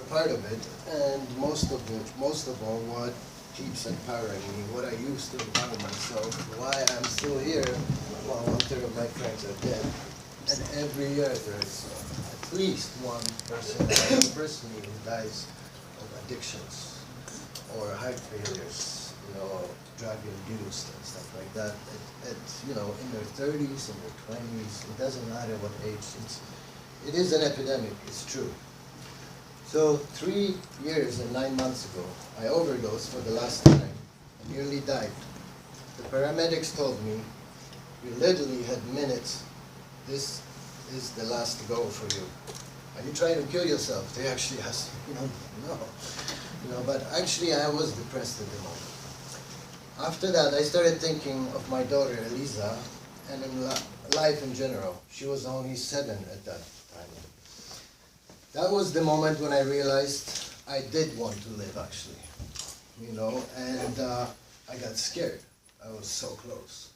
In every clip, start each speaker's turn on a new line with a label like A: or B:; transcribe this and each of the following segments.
A: part of it, and most of all, what keeps empowering me, what I use to empower myself, why I'm still here while 1/3 of my friends are dead. And every year there's at least one person that I know personally who dies of addictions or heart failures, drug-induced and stuff like that. In their 30s, in their 20s, it doesn't matter what age. It is an epidemic, it's true. So 3 years and 9 months ago, I overdosed for the last time. I nearly died. The paramedics told me, you literally had minutes. This is the last go for you. Are you trying to kill yourself? They actually asked me, no. But actually I was depressed at the moment. After that, I started thinking of my daughter, Eliza, and in life in general. She was only 7 at that time. That was the moment when I realized I did want to live, actually, and I got scared. I was so close,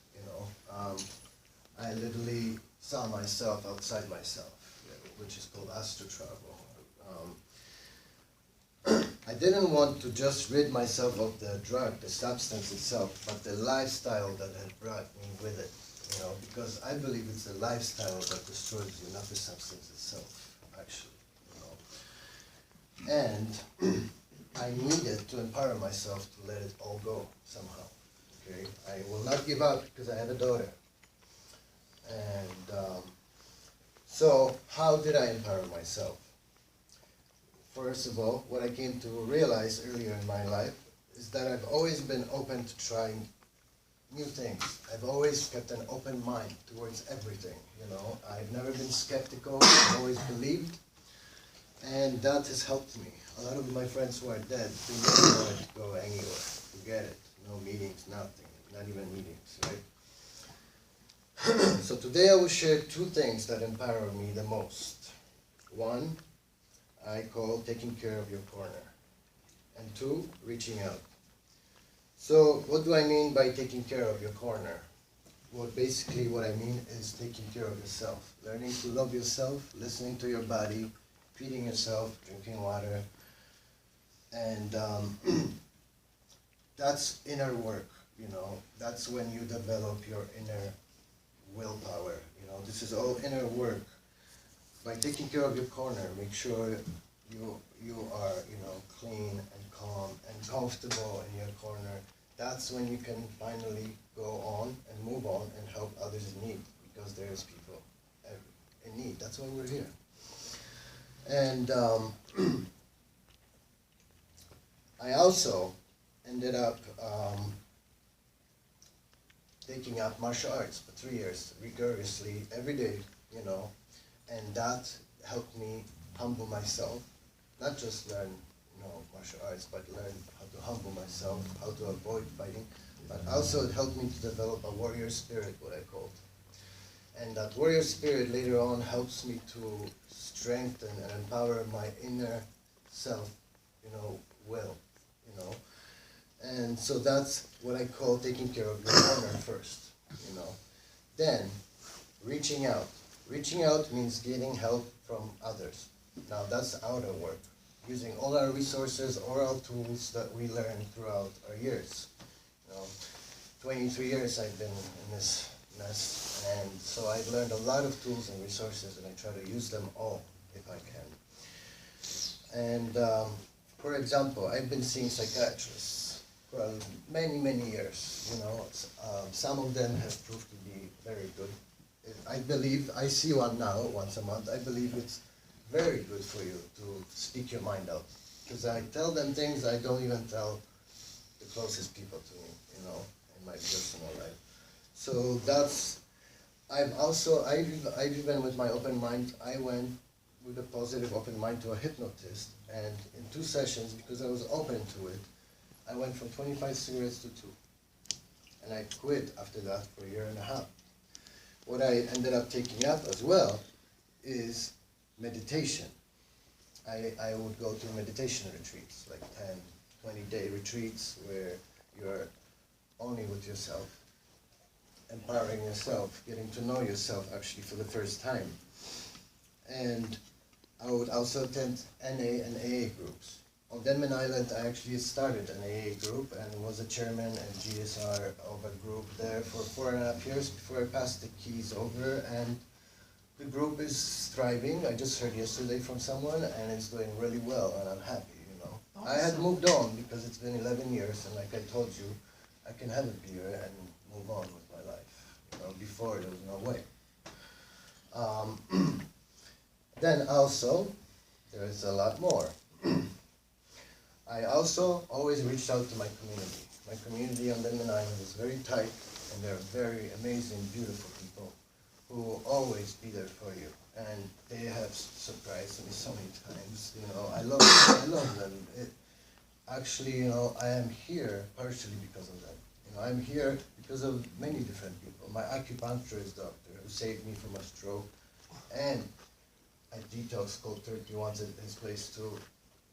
A: I literally saw myself outside myself, which is called astral travel. I didn't want to just rid myself of the drug, the substance itself, but the lifestyle that had brought me with it, because I believe it's the lifestyle that destroys you, not the substance itself, actually. And I needed to empower myself to let it all go somehow. Okay, I will not give up because I have a daughter. And so how did I empower myself? First of all, what I came to realize earlier in my life is that I've always been open to trying new things. I've always kept an open mind towards everything. I've never been skeptical. I've always believed. And that has helped me. A lot of my friends who are dead, they never wanted to go anywhere. Forget it. No meetings, nothing. Not even meetings, right? So today I will share 2 things that empower me the most. 1, I call taking care of your corner. And 2, reaching out. So what do I mean by taking care of your corner? Well, basically what I mean is taking care of yourself. Learning to love yourself, listening to your body, feeding yourself, drinking water, and that's inner work, That's when you develop your inner willpower, This is all inner work. By taking care of your corner, make sure you are, clean and calm and comfortable in your corner. That's when you can finally go on and move on and help others in need, because there's people in need. That's why we're here. And I also ended up taking up martial arts for 3 years, rigorously, every day, and that helped me humble myself, not just learn, martial arts, but learn how to humble myself, how to avoid fighting, but also it helped me to develop a warrior spirit, what I called. And that warrior spirit later on helps me to strengthen and empower my inner self, will, And so that's what I call taking care of your corner first, Then, reaching out. Reaching out means getting help from others. Now that's outer work, using all our resources, all our tools that we learned throughout our years. 23 years I've been in this mess, and so I've learned a lot of tools and resources, and I try to use them all if I can. And for example, I've been seeing psychiatrists for many, many years. Some of them have proved to be very good. I see one now once a month. I believe it's very good for you to speak your mind out, because I tell them things I don't even tell the closest people to me, in my personal life. So I've even with my open mind, I went with a positive open mind to a hypnotist, and in 2 sessions, because I was open to it, I went from 25 cigarettes to 2. And I quit after that for 1.5 years. What I ended up taking up as well is meditation. I would go to meditation retreats, like 10, 20-day retreats where you're only with yourself, empowering yourself, getting to know yourself actually for the first time. And I would also attend NA and AA groups. On Denman Island, I actually started an AA group and was a chairman and GSR of a group there for 4.5 years before I passed the keys over, and the group is thriving. I just heard yesterday from someone, and it's doing really well, and I'm happy, you know.
B: Awesome.
A: I had moved on because it's been 11 years, and like I told you, I can have a beer and move on with my life. You know, before there was no way. Then also, there is a lot more. I also always reached out to my community. My community on Denman Island is very tight, and they're very amazing, beautiful people who will always be there for you. And they have surprised me so many times. You know, I love them. Actually, you know, I am here partially because of them. You know, I'm here because of many different people. My acupuncturist doctor who saved me from a stroke, and a detox called 31 at his place too,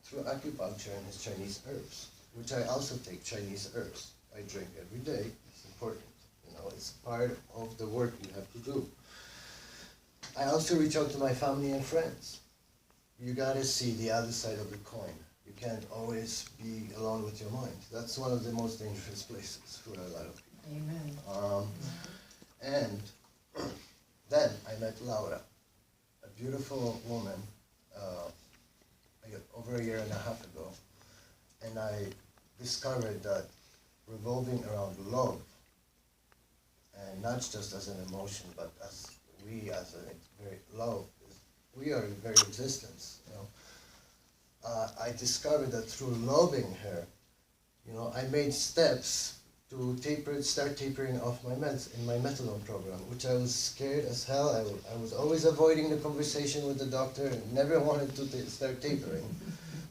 A: through acupuncture and his Chinese herbs, which I also take Chinese herbs. I drink every day. It's important. You know, it's part of the work you have to do. I also reach out to my family and friends. You gotta see the other side of the coin. You can't always be alone with your mind. That's one of the most dangerous places for a lot of people.
B: Amen.
A: And then I met Laura, a beautiful woman, over 1.5 years ago, and I discovered that revolving around love, and not just as an emotion, but as we as a very love, we are very existence. You know, I discovered that through loving her, you know, I made steps to start tapering off my meds in my methadone program, which I was scared as hell. I was always avoiding the conversation with the doctor and never wanted to start tapering.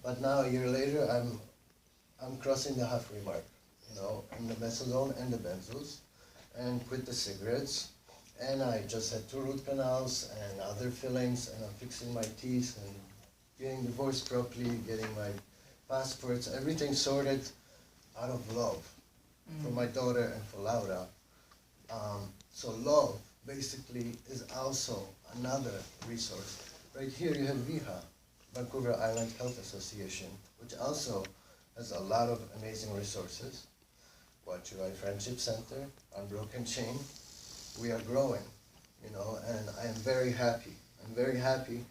A: But now 1 year later, I'm crossing the halfway mark, you know, in the methadone and the benzos, and quit the cigarettes. And I just had 2 root canals and other fillings, and I'm fixing my teeth and getting divorced properly, getting my passports, everything sorted out of love. For my daughter and for Laura. So love basically is also another resource. Right here you have VIHA, Vancouver Island Health Association, which also has a lot of amazing resources. Watch Your Eye Friendship Center, Unbroken Chain. We are growing, you know, and I am very happy. I'm very happy.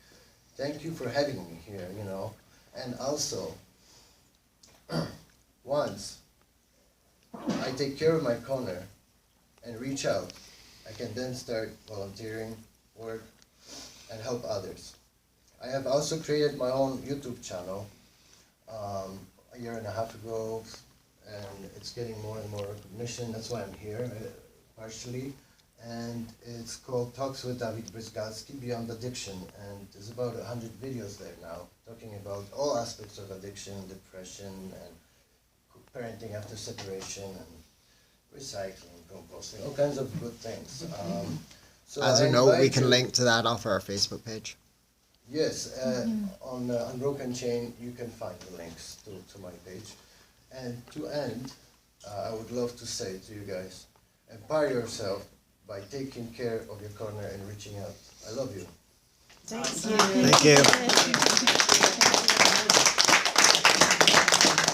A: Thank you for having me here, you know. And also, once I take care of my corner and reach out, I can then start volunteering, work, and help others. I have also created my own YouTube channel 1.5 years ago, and it's getting more and more recognition. That's why I'm here, partially. And it's called Talks with David Bryzgalski Beyond Addiction, and there's about 100 videos there now, talking about all aspects of addiction, depression, and parenting after separation, and recycling, composting, all kinds of good things. So
C: as you know, we can link to that off our Facebook page.
A: Yes, on Unbroken Chain, you can find the links to my page. And to end, I would love to say to you guys, empower yourself by taking care of your corner and reaching out. I love you.
B: Thank you.
C: Thank you.